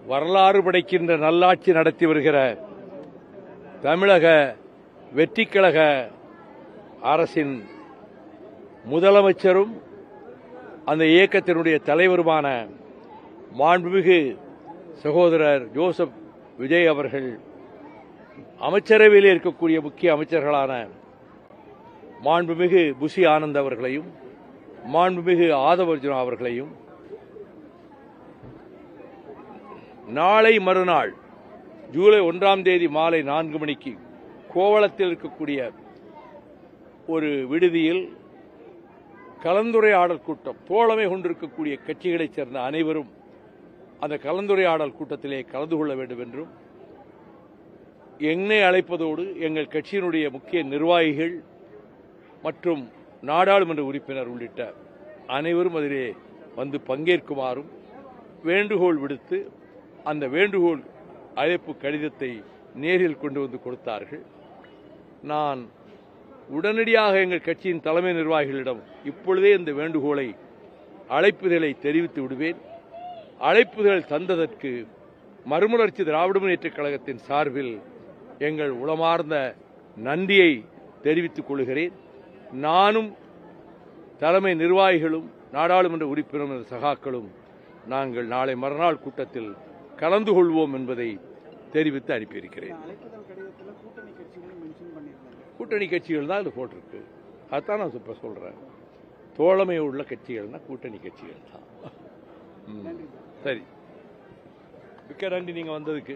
வரலாறு படைக்கின்ற நல்லாட்சி நடத்தி வருகிற தமிழக வெற்றிக்கழக அரசின் முதலமைச்சரும் அந்த இயக்கத்தினுடைய தலைவருமான மாண்புமிகு சகோதரர் ஜோசப் விஜய் அவர்கள் அமைச்சரவையில் இருக்கக்கூடிய முக்கிய அமைச்சர்களான மாண்புமிகு புசி ஆனந்த் அவர்களையும் மாண்புமிகு ஆதவ அர்ஜுனா அவர்களையும் நாளை மறுநாள் ஜூலை 1ஆம் தேதி மாலை 4 மணிக்கு கோவளத்தில் இருக்கக்கூடிய ஒரு விடுதியில் கலந்துரையாடல் கூட்டம் தோழமை கொண்டிருக்கக்கூடிய கட்சிகளைச் சேர்ந்த அனைவரும் அந்த கலந்துரையாடல் கூட்டத்திலே கலந்து கொள்ள வேண்டும் என்றும் என்னை அழைப்பதோடு எங்கள் கட்சியினுடைய முக்கிய நிர்வாகிகள் மற்றும் நாடாளுமன்ற உறுப்பினர் உள்ளிட்ட அனைவரும் அதிலே வந்து பங்கேற்குமாறும் வேண்டுகோள் விடுத்து அந்த வேண்டுகோள் அழைப்பு கடிதத்தை நேரில் கொண்டு வந்து கொடுத்தார்கள். நான் உடனடியாக எங்கள் கட்சியின் தலைமை நிர்வாகிகளிடம் இப்பொழுதே இந்த வேண்டுகோளை அழைப்புதலை தெரிவித்து விடுவேன். அழைப்புதல் தந்ததற்கு மறுமலர்ச்சி திராவிட முன்னேற்றக் கழகத்தின் சார்பில் எங்கள் உளமார்ந்த நன்றியை தெரிவித்துக் கொள்கிறேன். நானும் தலைமை நிர்வாகிகளும் நாடாளுமன்ற உறுப்பினர் சகாக்களும் நாங்கள் நாளை மறுநாள் கூட்டத்தில் கலந்து கொள்வோம் என்பதை தெரிவித்து அனுப்பியிருக்கிறேன். கூட்டணி கட்சிகள் தான் இது போட்டிருக்கு. அதுதான் நான் இப்ப சொல்றேன். தோழமை உள்ள கட்சிகள்னா கூட்டணி கட்சிகள் தான். சரி, மிக்க நன்றி நீங்க வந்ததுக்கு.